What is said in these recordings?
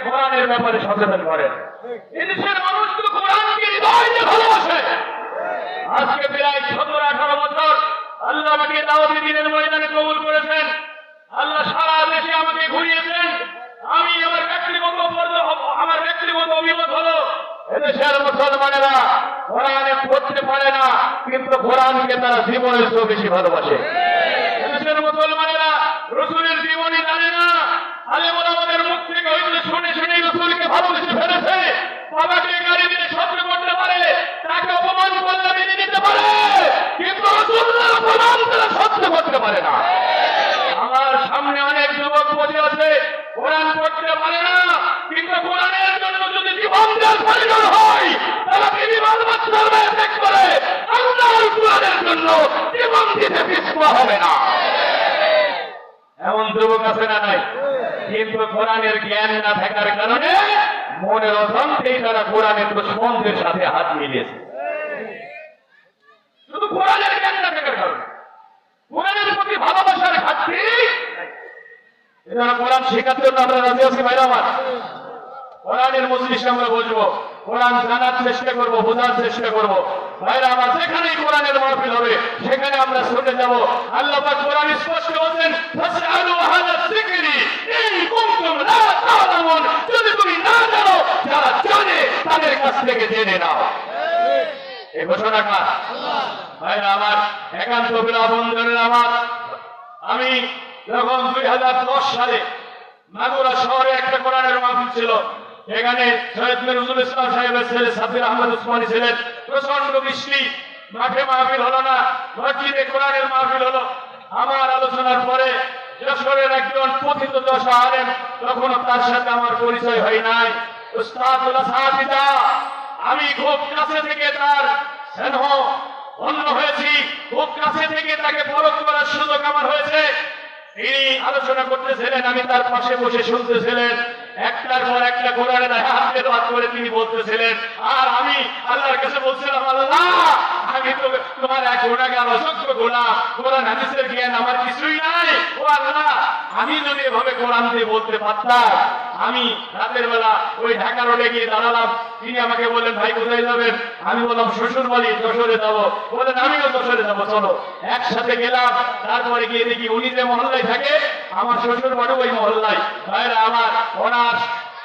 কোরআনের ব্যাপারে সচেতন করেন। এদেশের মানুষ তো কোরআনকে হৃদয় দিয়ে ভালোবাসে। আজকে প্রায় 17-18 বছর আল্লাহ আমাকে দাওয়াতি দ্বীনের ময়দানে কবুল করেছেন। আল্লাহ সারা দেশে আমাকে ঘুরিয়েছেন। আমি আমার ব্যক্তিগত অভিমত হলো এদেশের মুসলমানেরা কোরআনে পড়তে পারে না, কিন্তু কোরআনকে তারা জীবনের চেয়ে বেশি ভালোবাসে। এদেশের মুসলমানেরা রসুলের জীবনী জানে না। আলেম ওলামাদের মুখ থেকে হয়তো শুনে শুনে রসুলকে ভালোবেসে ফেলেছে। বাবাকে গাড়ি দিয়ে সহ্য করতে পারে, তাকে অপমান করলে মেনে নিতে পারে, কিন্তু রসুলের অপমান তারা সহ্য করতে পারে না। আমার সামনে অনেক যুবক বসে আছে, কোরআন পড়তে পারে না, কিন্তু কোরআনের জন্য যদি জীবন দেওয়ার প্রয়োজন হয় তারা বিমান বাচ্চার মেয়ে ত্যাগ করে আল্লাহর কোরআনের জন্য জীবন দিতে পিছপা হবে না। এমন যুবক আছে না নাই? কিন্তু কোরআনের জ্ঞান না থাকার কারণে মনের অশান্তিই তারা কোরআনের দুশমনদের সাথে হাত মিলিয়েছে। শুধু কোরআনের জ্ঞান না থাকার কারণে, কোরআনের প্রতি ভালোবাসার ঘাটতি। এজন্য কোরআন শেখার জন্য আমরা রাজি আছি ভাইরা আমার। কোরআনের মজলিসে আমরা বসবো, কোরআন জানার চেষ্টা করবো, বোঝার চেষ্টা করবো। ভাইরা আমার, যেখানেই কোরআনের মাহফিল হবে সেখানে আমরা শুনে যাব। আল্লাহ পাক কোরআন স্পষ্ট বলেন, ফাসআলু আহলা যিকরি ইন কুনতুম লা তা'লামুন। যদি তুমি না জানো, যারা জানে তাদের কাছ থেকে জেনে নাও। এই ঘোষণা কার? আল্লাহ। ভাইরা আমার, একান্ত প্রিয় বন্ধুরা আমার, আমি যখন 2010 সালে মাগুরা শহরে একটা কোরআনের মাহফিল ছিল, এখানে সৈয়দ নজরুল ইসলাম সাহেবের ছেলে সাব্বির আহমদ উসমানী ছিলেন। প্রচন্ড বৃষ্টি, মাঠে মাহফিল হলো না, মসজিদে কোরআনের মাহফিল হলো। আমার আলোচনার পরে যশোরের একজন পথিত দশা আলেম, তখনও তার সাথে আমার পরিচয় হয় নাই, উস্তাদুল্লাহ সাহাবিদা, আমি খুব কাছে থেকে তার স্নেহ ধন্য হয়েছি, খুব কাছে থেকে তাকে পরখ করার সুযোগ আমার হয়েছে। তিনি আলোচনা করতেছিলেন, আমি তার পাশে বসে শুনতেছিলেন। একটার পর একটা কোরআনের হাতে হাত করে তিনি বলতেছিলেন, আর আমি আল্লাহর কাছে বলছিলাম, আল্লাহ আমি তো তোমার এক গুণাগার, অযোগ্য গোলাম, কোরআন হাদিসের জ্ঞান আমার কিছুই নাই। ও আল্লাহ, আমি যদি এভাবে কোরআন দিয়ে বলতে পারতাম। আমি রাতের বেলা ওই ঢাকা রোডে গিয়ে দাঁড়ালাম। তিনি আমাকে বললেন, ভাই কোথায় যাবেন? আমি বললাম, শ্বশুর বাড়ি যশোরে যাবো। বললেন, আমিও যশোরে যাবো, চলো। একসাথে গেলাম। তারপরে গিয়ে দেখি উনি যে মহল্লায় থাকে, আমার শ্বশুর বাড়ি ওই মহল্লায়। ভাইরা আমার, ওনার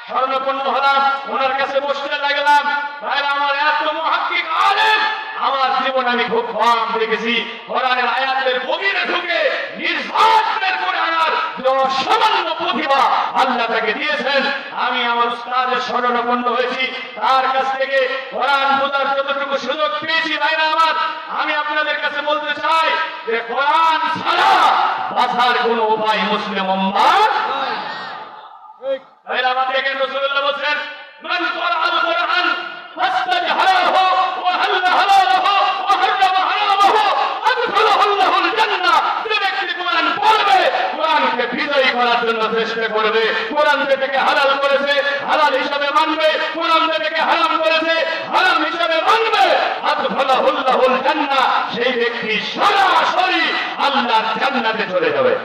স্বর্ণপন্ন হলাম, ওনার কাছে বসতে লাগলাম। ভাইরা আমার, এত মুহাক্কিক আলেম আমার জীবন আমি খুব কম দেখেছি। কোরআনের আয়াতের গভীরে ঢুকে নির্ভর করে আনার সামান্য প্রতিভা আল্লাহ তাকে দিয়েছেন। আমি আমার উস্তাদের স্মরণাপন্ন হয়েছি, তার কাছ থেকে কোরআন বোঝার যতটুকু সুযোগ পেয়েছি। ভাইরা আমার, আমি আপনাদের কাছে বলতে চাই যে কোরআন ছাড়া বাঁচার কোনো উপায় মুসলিম উম্মাহর নাই। ভাইরা আমার, দেখেন রাসূলুল্লাহ বলেন, মান ক্বারাআল কোরআন ফাস্তাজহারাহু ওয়া হাল্লা হালালাহু ওয়া হারামা হারামাহু আদখালাহু আল্লাহুল জান্নাহ। যে ব্যক্তি কোরআন পড়বে, কোরআনকে বিজয়ী করার জন্য চেষ্টা করবে, কোরআন যেটাকে হালাল করেছে হালাল হিসাবে মানবে, কোরআন যেটাকে হারাম করেছে হারাম হিসাবে মানবে, আদখালাহু আল্লাহুল জান্নাহ, সেই ব্যক্তি সরাসরি আল্লাহর জান্নাতে চলে যাবে।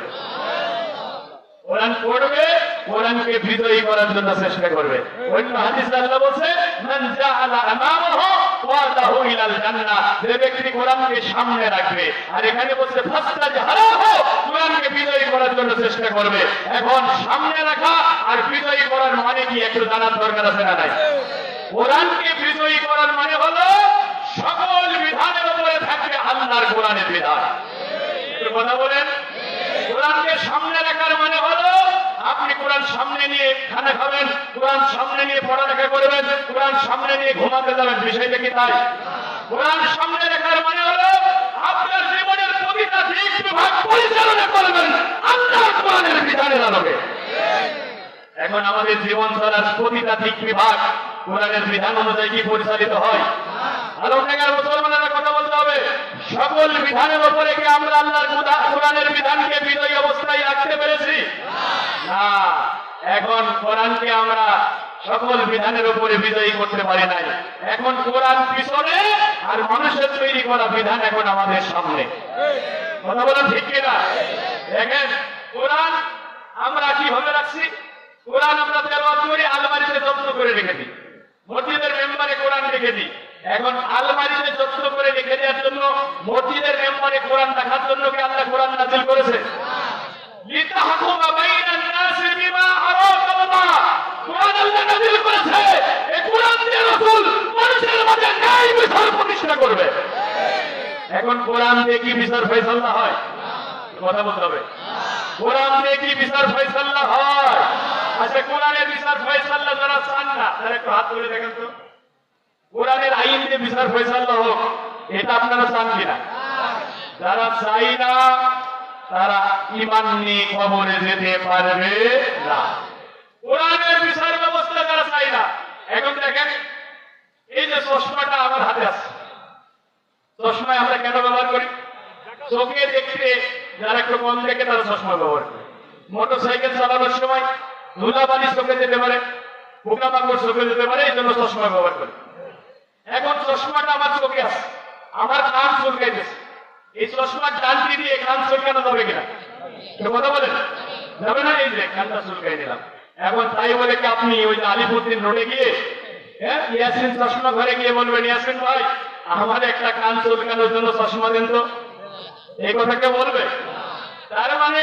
কোরআন পড়বে, কোরআনকে বিজয়ী করার জন্য চেষ্টা করবে। অন্য হাদিসে আল্লাহ বলেছে, মান জাআলা আমামাহু ওয়াদাহু ইলাল জান্নাহ, যে ব্যক্তি কোরআনকে সামনে রাখবে। আর এখানে বলছে ফাস্তাজহারাহু, কোরআনকে বিজয়ী করার জন্য চেষ্টা করবে। এখন সামনে রাখা আর বিজয়ী করার মানে কি একটু জানার দরকার আছে না নাই? কোরআনকে বিজয়ী করার মানে হলো সকল বিধানের উপরে থাকবে আল্লাহর কোরআনের বিধান। একটু কথা বলেন। কোরআনকে সামনে রাখার মানে হলো আপনি কোরআন সামনে নিয়ে খানা খাবেন, কোরআন সামনে নিয়ে পড়ালেখা করবেন, কোরআন সামনে নিয়ে ঘুমাতে যাবেন। বিষয়টা কি তাই? কোরআন সামনে রাখার মানে হলো আপনার জীবনের প্রতিটা দিক বিভাগ পরিচালনা করবেন আল্লাহর কোরআনের বিধানের আলোকে। এখন আমাদের জীবন চলার প্রতিটা দিক বিভাগ কোরআনের বিধান অনুযায়ী কি পরিচালিত হয়? আলো টাকার মুসলমানেরা কথা বলতে হবে। সকল বিধানের উপরে কি আমরা আল্লাহর কোরআনের বিধানকে বিজয়ী অবস্থায় রাখতে পেরেছি? না। এখন কোরআনকে আমরা সকল বিধানের উপরে বিজয়ী করতে পারি নাই। এখন কোরআন পিছনে আর মানুষের তৈরি করা বিধান এখন আমাদের সামনে। কথা বলেন ঠিক কিনা? দেখেন কোরআন আমরা কিভাবে রাখছি। কোরআন আমরা তেলাওয়াত করি, আলমারিতে যত্ন করে রেখে দিই। মসজিদের মেম্বারে কোরআন রেখে দিই। এখন আলমারিতে যত্ন করে রেখে দেওয়ার জন্য, মসজিদের মেম্বারে কোরআন রাখার জন্য কি আল্লাহ কোরআন নাযিল করেছে? লিতাহকুমা বাইনান নাসি বিমা আরাকাল্লাহ, কোরআন আল্লাহ নাযিল করেছে। এই কোরআন দিয়ে রাসূল মানুষের মাঝে ন্যায় বিচার প্রতিষ্ঠা করবে। এখন কোরআন দিয়ে কি বিচার ফয়সালা হয়? কথা বলতে হবে। কোরআন দিয়ে কি বিচার ফয়সালা হয়? আচ্ছা, কোরআনের বিচার ফয়সালা যারা চান না, তারা একটু হাত তুলে দেখেন তো। কোরআনের আইন দিয়ে বিচার ফয়সালা হোক, এটা আপনারা চান কিনা? যারা চাই না তারা ঈমান নিয়ে কবরে যেতে পারবে না। কোরআনের বিচার ব্যবস্থা যারা চাই না, এখন দেখেন এই যে চশমাটা আমার হাতে আছে, চশমা আমরা কেন ব্যবহার করি? চোখে দেখতে যারা একটু কম দেখে তারা চশমা ব্যবহার করে। মোটরসাইকেল চালানোর সময় ধুলাবালি চোখে যেতে পারে, পোকামাকড় চোখে যেতে পারে, এই জন্য চশমা ব্যবহার করে। এখন চশমাটা আমার চোখে আছে, আমার কান চুলকাইতেছে, এই চশমার ডানটি দিয়ে কান চুলকানো যাবে কিনা? কথা বলেন, যাবে না? এই যে কানটা চুলকাই দিলাম। এখন তাই বলে কি আপনি ওই যে আলিপুদ্দিন রোডে গিয়ে ইয়াসিন চশমা ঘরে গিয়ে বলবেন, ইয়াসিন ভাই আমার একটা কান চুলকানোর জন্য চশমা দেন তো? এই কথা কে বলবে? তার মানে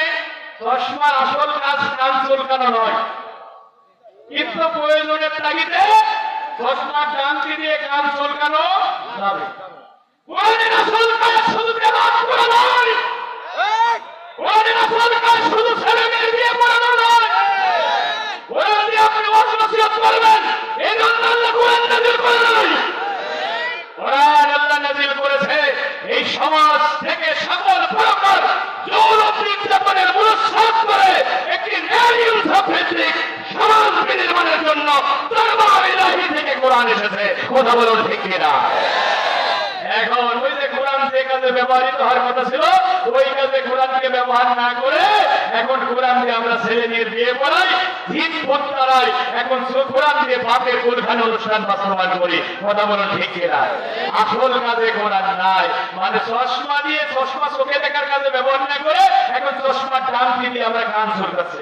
চশমার আসল কাজ কান চুলকানো নয়, কিন্তু প্রয়োজনের তাগিদে চশমার ডানটি দিয়ে কান চুলকানো যাবে। কোরআনের আসল কাজ শুধু তেলাওয়াত করা নয়, কোরআনের আসল কাজ শুধু ছেলেমেয়ের বিয়ে পড়ানো নয়। কোরআন দিয়ে আপনি ওয়াসিয়ত করবেন, এই জন্য আল্লাহ কোরআন নাযিল করে নাই। কোরআন আল্লাহ নাযিল করেছে এই সমাজ থেকে সকল প্রকার যৌন নির্যাতনের মূলোচ্ছেদ করে একটি ন্যায় ইনসাফ ভিত্তিক সমাজ বিনির্মাণের জন্য দরবার ইলাহি থেকে কোরআন এসেছে। কথা বলুন ঠিক কিনা? এখন ওই যে কোরআন যে কাজে ব্যবহৃত হওয়ার কথা ছিল, ওই কাজে কোরআনকে ব্যবহার না করে এখন কোরআন দিয়ে আমরা ছেলে মেয়ের বিয়ে করাই, দিন ভোটারাই, এখন কোরআন দিয়ে বাপের কুলখানি অনুষ্ঠান বাস্তবায়ন করি। কথা বলুন ঠিক কিনা? আসল কাজে কোরআন নাই, মানে চশমা দিয়ে চশমা চোখে দেখার কাজে ব্যবহার না করে এখন চশমার ডানটি দিয়ে আমরা কান চুলকাচ্ছি।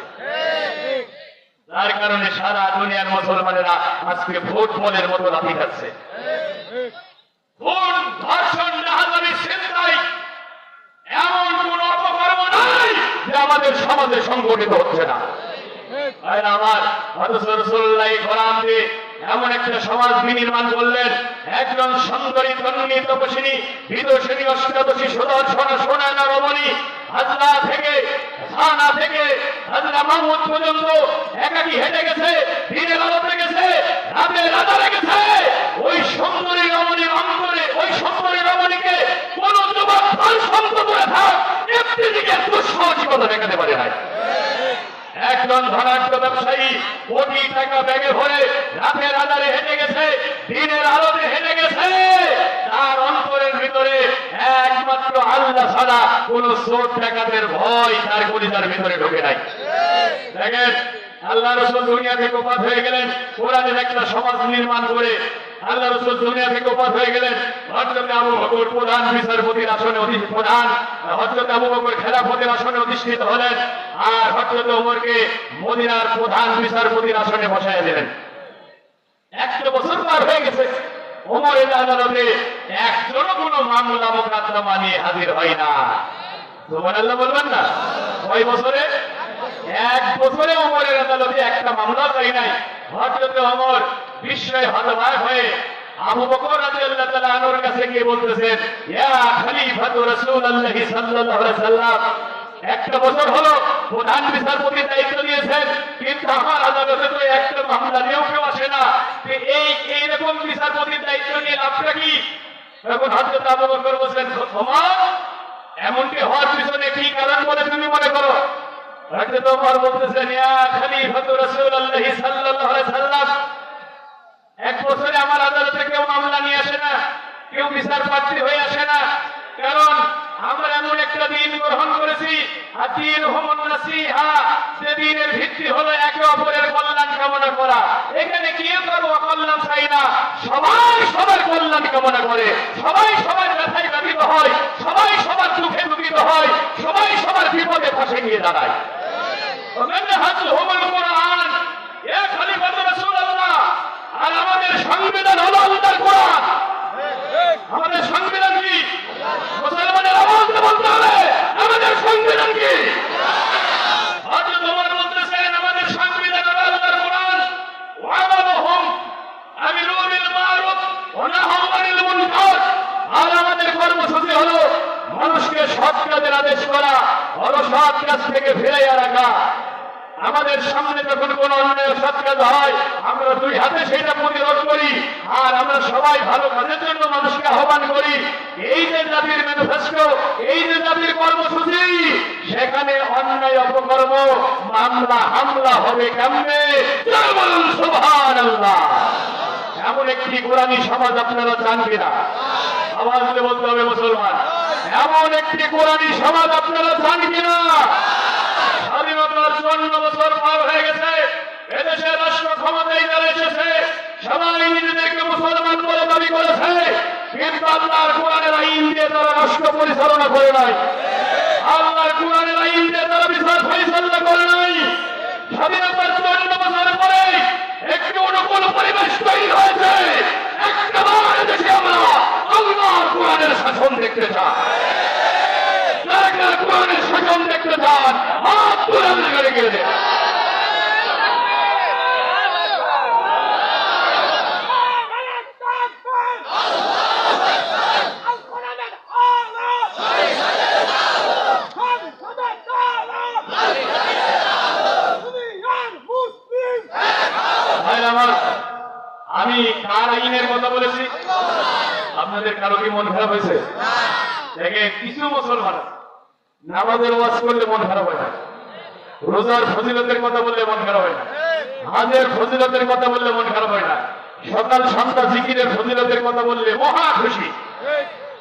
যার কারণে সারা দুনিয়ার মুসলমানেরা আজকে ফুটবলের মতো লাথি খাচ্ছে। খুন, ধর্ষণ, রাহাজানি, ছিনতাই এমন কোন অপকর্ম নাই যে আমাদের সমাজে সংগঠিত হচ্ছে না। আমার অথচ রাসূলুল্লাহ কোরআন দিয়ে এমন একটা সমাজ বিনির্মাণ করলেন, একজন সুন্দরী তন্বী তপস্বিনী বিদুষিনী অষ্টাদশী সুদর্শনা সোনানা রমণী হাজরা থেকে থানা থেকে হাজরা মাহমুদ পর্যন্ত একাকি হেঁটে গেছে, দিনের আলোতে গেছে, রাতের আধারে গেছে। ওই সুন্দরী রমণীর অন্তরে, ওই সুন্দরী রমণীকে কোন যুবক ধর্ষণ করে থাক একটি দিকে দুঃসাহসিকতা দেখাতে পারে নাই। একজন ধনাঢ্য ব্যবসায়ী কোটি টাকা ব্যাগে ভরে রাতের আধারে হেঁটে গেছে, দিনের আলোতে হেঁটে গেছে, তার অন্তরের ভিতরে একমাত্র আল্লাহ ছাড়া কোন চোর ডাকাতের ভয় তার কলিজার ভিতরে ঢোকে নাই। দেখেন, আল্লাহ রাসূল দুনিয়া থেকে ওফাত হয়ে গেলেন, কোরআনের একটা সমাজ নির্মাণ করে আল্লাহ রাসূল দুনিয়া থেকে ওফাত হয়ে গেলেন। হযরত আবু বকর প্রধান বিচারপতির আসনে প্রধান, হযরত আবু বকর খেলাফতের আসনে অধিষ্ঠিত হলেন, আর হযরত ওমরকে মদিনার প্রধান বিচারপতির আসনে বসায় দিলেন। 1 বছর পার হয়ে গেছে, ওমরের আদালতে একজনও কোনো মামলা মোকদ্দমা নিয়ে হাজির হয় না। সুবহানাল্লাহ বলবেন না? কয় বছরে? 1 বছরে ওমরের আদালতে একটা মামলা চাই নাই। হযরত ওমর বিস্ময়ে হতবাক হয়ে আবু বকর রাদিয়াল্লাহু তাআলা আনহুর কাছে গিয়ে বলতেছেন, ইয়া খলিফাতু রাসূলুল্লাহ সাল্লাল্লাহু আলাইহি সাল্লাম, 1 বছর হলো প্রধান বিচারপতির দায়িত্ব দিয়েছেন, কিন্তু আমার আদালতে তো একটা মামলা নিয়েও কেউ আসে না। এইরকম বিচারপতির দায়িত্ব নিয়ে লাভটা কি? এখন হযরত আবু বকর বলছেন, ওমর এমনটি হওয়ার পিছনে কি কারণ বলে তুমি মনে করো? হযরত ওমর বলতেছেন, ইয়া খলিফাতু রাসূলুল্লাহ সাল্লাল্লাহু আলাইহি সাল্লাম, 1 বছরে আমার আদালতে কেউ মামলা নিয়ে আসে না, কেউ বিচার প্রার্থী হয়ে আসে না, কারণ আমরা এমন একটা দিন গ্রহণ করেছি, আদিন হুমুন নাসিহা, যে দিনের ভিত্তি হলো একে অপরের কল্যাণ কামনা করা। এখানে কেউ কারো অকল্যাণ চাই না, সবাই সবার কল্যাণ কামনা করে, সবাই সবার ব্যথায় ব্যথিত হয়, সবাই সবার দুঃখে দুঃখিত হয়, সবাই সবার বিপদে ফাঁসে গিয়ে দাঁড়ায়। আমাদের সংবিধান হলো আল্লাহর কোরআন। আমাদের সংবিধান কি? মুসলমানের আওয়াজ দিয়ে বলতে হবে আমাদের সংবিধান কি? হযরত ওমর বলতেছেন আমাদের সংবিধান হলো আল্লাহর কোরআন। ওয়ামালুহুম আমিরু বিল মারুফ ওয়া নাহাউ আনিল মুনকার। আর আমাদের কর্মসূচি হলো মানুষকে সৎ কাজের আদেশ করা, অসৎ কাজ থেকে ফিরাইয়া রাখা। আমাদের সামনে যখন কোন অন্যায় সৎ কাজ হয় আমরা দুই হাতে সেটা প্রতিরোধ করি, আর আমরা সবাই ভালো কাজের জন্য মানুষকে আহ্বান করি। এই যে জাতির ম্যানিফেস্টো, এই যে জাতির কর্মসূচি, সেখানে অন্যায় অপকর্ম মামলা হামলা হবে কেমনে? বলুন সুবহানাল্লাহ। এমন একটি কোরআনী সমাজ আপনারা চান কিনা? আওয়াজ দিয়ে বলতে হবে মুসলমান, এমন একটি কোরআনী সমাজ আপনারা চান কিনা? স্বাধীনতার 54 বছর পার হয়ে গেছে, এদেশের রাষ্ট্র ক্ষমতায় যারা এসেছে সবাই নিজেদেরকে মুসলমান বলে দাবি করেছে, কিন্তু আল্লাহর কোরআনের আইন দিয়ে তারা রাষ্ট্র পরিচালনা করে নাই। আল্লাহর কোরআনের আইন দিয়ে তারা বিচার পরিচালনা করে নাই। স্বাধীনতার 54 বছর পরে একটি অনুকূল পরিবেশ তৈরি হয়েছে। একবার দেশে আমরা আল্লাহর কোরআনের শাসন দেখতে চাই। যারা কোরআনের শাসন দেখতে চান হাত তুলে গেড়ে দেন। আমি কার আইনের কথা বলেছি? আপনাদের কারো কি মন খারাপ হয়েছে? দেখে কিছু মুসলমান নামাজের ওয়াজ করলে মন খারাপ হয় না, রোজার ফজিলতের কথা বললে মন খারাপ হয় না, হাজের ফজিলতের কথা বললে মন খারাপ হয় না, সকাল সন্ধ্যা জিকিরের ফজিলতের কথা বললে মহা খুশি।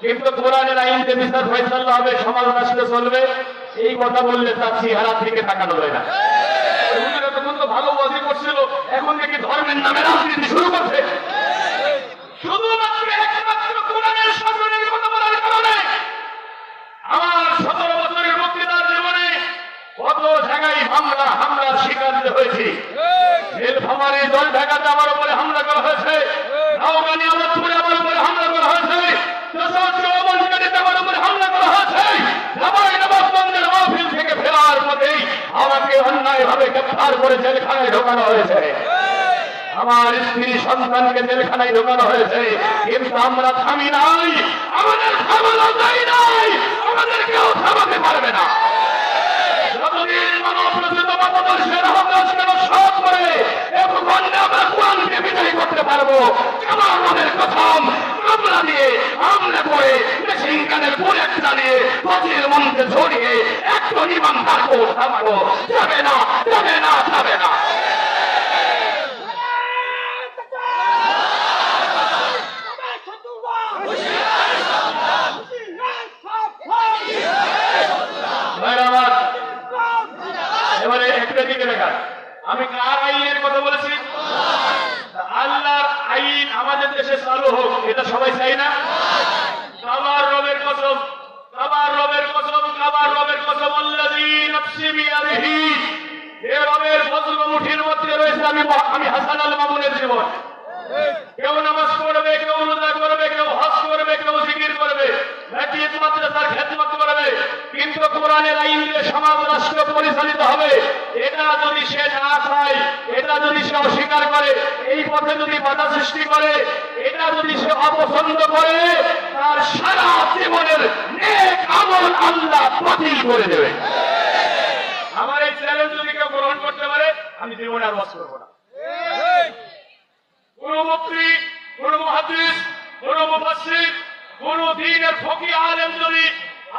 কিন্তু কোরআনের আইন যে বিচার ফয়সালা হবে, সমাজ রাষ্ট্র চলবে, এই কথা বললে তার চেহারা থেকে তাকানো যায় না। তখন তো ভালো ওয়াজি করছিল, এখন দেখি ধর্মের নামে রাজনীতি শুরু করছে। শুধুমাত্র একমাত্র কোরআনের শাসনের কথা বলার কারণে আমার 17 বছরের বক্তৃতার জীবনে কত জায়গায় মামলা হামলার শিকার হয়েছি। নীলফামারী জল ঢাকাতে আমার উপরে হামলা করা হয়েছে, নওগাঁনি আমোদপুরে আমার উপরে হামলা করা হয়েছে, আমার উপরে হামলা করা হয়েছে। নবাবগঞ্জের মাহফিল থেকে ফেরার পথেই আমাকে অন্যায় ভাবে গ্রেফতার করে জেলখানায় ঢোকানো হয়েছে। আমার স্ত্রী সন্তানকে জেলখানায় ঢোকানো হয়েছে, কিন্তু আমরা থামি নাই, আমাদের থামানো যায় নাই, আমাদের কেউ থামাতে পারবে না। যতদিন মানবরচিত মতাদর্শের আহ্বানকে সৎ করে এবং আমরা কোরআনকে বিজয়ী করতে পারবো। আমাদের প্রথম মামলা দিয়ে হামলা করে মেশিন গানের বুলেট চালিয়ে পথের মধ্যে ঝরিয়ে একটু নিবান থাকবো, থামানো যাবে না, যাবে না, যাবে না। এবারে একটা দিকে দেখা, আমি কার আইনের কথা বলেছি? আল্লাহর আইন আমাদের দেশে চালু হোক, এটা সবাই চাই না? কাবার রবের কসম, কাবার রবের কসম, কাবার রবের কসম, আল্লাযী নাফসি বিয়াদিহি, এ রবের ফজল মুঠির মধ্যে রয়েছে। আমি হাসান আল মামুনের জীবন। কেউ নামাজ পড়বে, কেউ রোজা করবে, কেউ হজ করবে, কেউ জিকির করবে, মসজিদ মাদ্রাসার খেদমত করবে, কিন্তু কোরআনের আইন দিয়ে সমাজ রাষ্ট্র পরিচালিত হবে। এটা যদি সে না চায়, এটা যদি সে অস্বীকার করে, এই পথে যদি বাধা সৃষ্টি করে, এটা যদি সে অপছন্দ করে, তার সারা জীবনের নেক আমল আল্লাহ বাতিল করে দেবে। আমার এই চ্যালেঞ্জ যদি কেউ গ্রহণ করতে পারে, আমি জীবনে আর ওয়াজ করবো না। কোন মুফতি, কোন মুহাদ্দিস, কোন মুফাসসির, কোন দ্বীনের ফকিহ আলেম যদি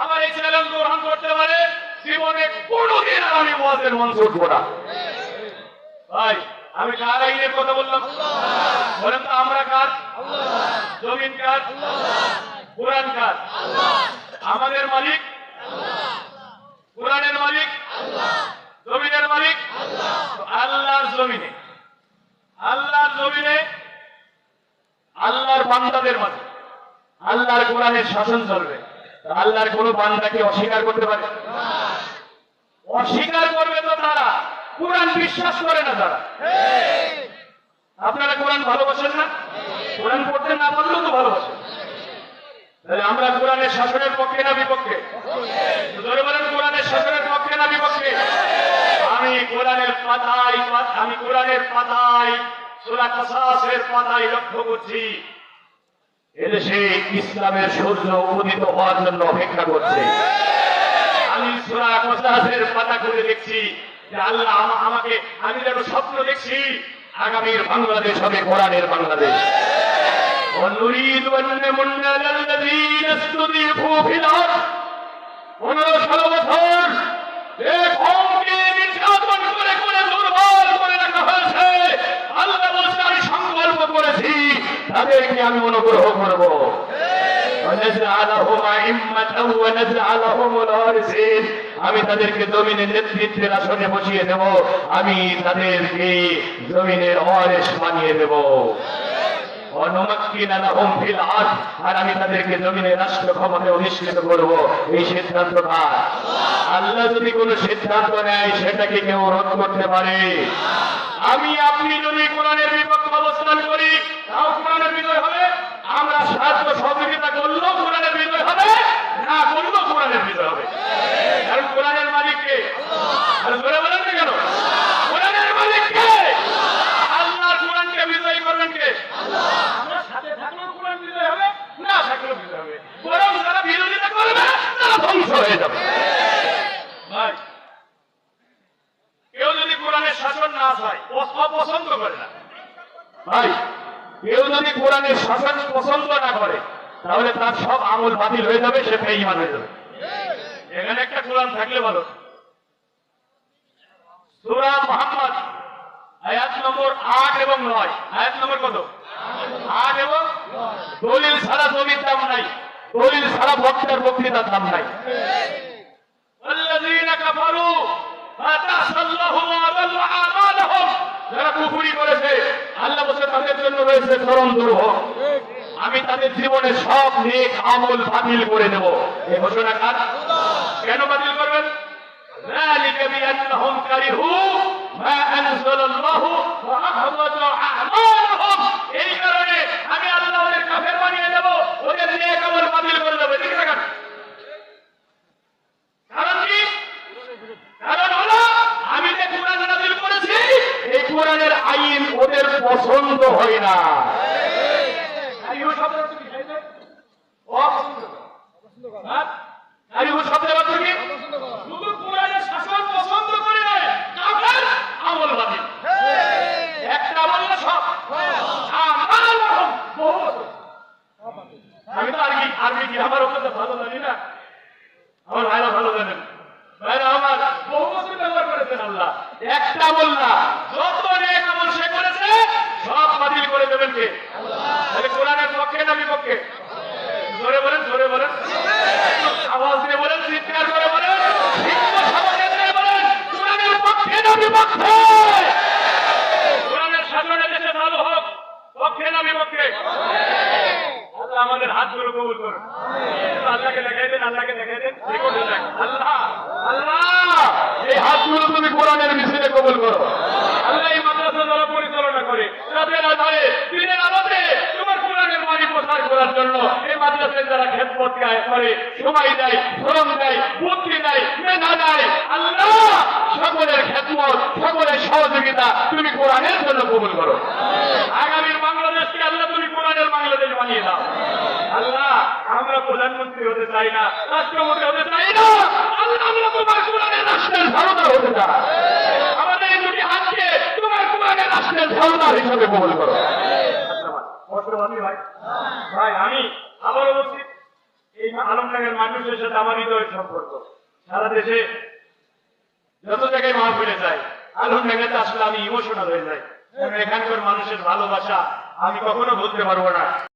আমার এই চ্যালেঞ্জ গ্রহণ করতে পারে, জীবনে কোনদিন আর আমি ওয়াজের মঞ্চে উঠবো না। ভাই, আমি কার আইনের কথা বললাম? বলেন তো আমরা কার? জমিন কার? কোরআন কার? আমাদের মালিক কোরআনের মালিক, জমিনের মালিক আল্লাহর জমিনে, আল্লাহর জমিনে আল্লাহর বান্দাদের মাঝে আল্লাহর কোরআনের শাসন চলবে। আল্লাহর কোন বান্দাকে অস্বীকার করতে পারে? অস্বীকার করবে তো তারা কোরআন বিশ্বাস করে না। তারা আপনারা কোরআন ভালোবাসেন না? কোরআন পড়তে না পারলেও তো ভালোবাসেন। তাহলে আমরা কোরআনের শাসনের পক্ষে না বিপক্ষে? জোরে বলেন, কোরআনের শাসনের পক্ষে না বিপক্ষে? আমি কোরআনের পাতায় সূরা কাসাসের পাতায় লক্ষ্য করছি, এদেশে ইসলামের সূর্য উদিত হওয়ার জন্য অপেক্ষা করছে। আমি সূরা কাসাসের পাতা খুলে দেখছি যে আল্লাহ আমাকে, আমি যেন স্বপ্ন দেখছি আগামীর বাংলাদেশ হবে কোরআনের বাংলাদেশ। ونريد أن نمن على الذين استضعفوا في الأرض। 15 বছর যে কওমকে নির্যাতন করে করে দুর্বল করে রাখা হয়েছে, আল্লাহ বলছে আমি সংকল্প করেছি তাদেরকে আমি অনুগ্রহ করব। ونجعلهم أئمة ونجعلهم الوارثين। আমি তাদেরকে জমিনের নেতৃত্বের আসনে বসিয়ে দেব, আমি তাদেরকে জমিনের ওয়ারিস বানিয়ে দেব। আর আমি তাদেরকে জমিনে রাষ্ট্র ক্ষমতায় অধিষ্ঠিত করবো। এই সিদ্ধান্ত কার? আল্লাহ যদি কোন সিদ্ধান্ত নেয় সেটাকে কেউ রদ করতে পারে? আমি আপনি যদি কোরআনের বিপক্ষে অবস্থান করি তাও কোরআনের বিজয় হবে। আমরা সাহায্য সহযোগিতা করলেও কোরআনের বিজয় হবে, না করলেও কোরআনের বিজয় হবে। কারণ কোরআনের মালিক কে? আর জোরে বলেন না কেন? কোরআনের মালিক কে? আল্লাহ। কোরআনকে বিজয় করবেন কে? আমরা সাথে থাকলেও কোরআন বিজয় হবে, না থাকলেও বিজয় হবে। বরং যারা বিরোধিতা করবে তারা ধ্বংস হয়ে যাবে। ভাই, কেউ যদি কোরআনের শাসন না চায়, অপছন্দ করে না, ভাই কেউ যদি কোরআনের শাসন পছন্দ না করে তাহলে তার সব আমল বাতিল হয়ে যাবে, সে বেঈমান হয়ে যাবে। এখানে একটা কোরআন থাকলে ভালো। সূরা মুহাম্মদ আয়াত নম্বর 8 এবং 9। আয়াত নম্বর কত? 8 এবং 9। দলিল ছাড়া জমির দাম নাই, দলিল ছাড়া বক্তার বক্তৃতার দাম নাই। আল্লাযীনা কাফারু ফাতাসাল্লাহু ওয়া আযাল্লা আমালহুম। যারা কুফরি করেছে আল্লাহ বলেন তাদের জন্য রয়েছে চরম দুর্ভোগ, আমি তাদের জীবনে সব নেক আমল বাতিল করে দেব। এই ঘোষণা কার? কেন বাতিল করবেন? ذلك بأنهم كرهوا ما أنزل الله وأحبط أعمالهم। এই কারণে আমি আল্লাহ ওদের কাফের বানিয়ে দেব, ওদের নেক আমল বাতিল করে দেব। ঠিক আছে? কারণ কি? কারণ হলো আমি যে কোরআন নাযিল করেছি এই কোরআনের আইন ওদের পছন্দ হয় না। আইয়ো শব্দের অর্থ কি? অপছন্দ। আইয়ো শব্দের অর্থ কি? শুধু কোরআনের শাসন পছন্দ করে নয়, কাফের আমল বাতিল। একটা আমল না, সব আমালহম। আমি তো আরবি কি আমার ওপরে ভালো জানি না, আমার ভাইরা ভালো জানেন। ভাইরা আমার বহু বছর ব্যবহার করেছেন আল্লাহ। একটা আমল না, যত নেক আমল সে করেছে সব বাতিল করে দেবেন কে? তাহলে কোরআনের পক্ষে না বিপক্ষে? জোরে বলেন, জোরে বলেন, আওয়াজ দিয়ে বলেন, চিৎকার করে বলেন, কোরআনের পক্ষে না বিপক্ষে? কোরআনের শাসনে দেশে চালু হোক, পক্ষে না বিপক্ষে? আল্লাহ আমাদের হাতগুলো কবুল করুন। আল্লাহকে দেখাই দেন, আল্লাহকে দেখাই দেন। আল্লাহ, আল্লাহ এই হাতগুলো তুমি কোরআনের মিছিলে কবুল করো। আল্লাহ এই মাদ্রাসা যারা পরিচালনা করে তাদের আধারে দিনের আলোতে তোমার কোরআনের বাণী প্রচার করার জন্য এই মাদ্রাসায় যারা খেদমত করে, সময় দেয়, শ্রম দেয়, বুদ্ধি দেয়, মেধা দেয়, আল্লাহ সকলের খেদমত, সকলের সহযোগিতা তুমি কোরআনের জন্য কবুল করো। আগামীর বাংলাদেশকে আল্লাহ তুমি কোরআনের বাংলাদেশ বানিয়ে দাও। আল্লাহ আমরা প্রধানমন্ত্রী হতে চাই না, রাষ্ট্রপতি হতে চাই না, আল্লাহ আমরা তোমার কোরআনের রাষ্ট্রের ধারণা হতে চাই। আমাদের এই দুটি হাতকে তোমার কোরআনের রাষ্ট্রের ধারণা হিসেবে কবুল করো। ভাই আমি আবারও বলছি, এই আলমডাঙ্গার মানুষের সাথে আমার হৃদয়ের সম্পর্ক। সারা দেশে যত জায়গায় মাহফিলে যায় আলমডাঙ্গাতে আসলে আমি ইমোশনাল হয়ে যাই। এখানকার মানুষের ভালোবাসা আমি কখনো বলতে পারবো না।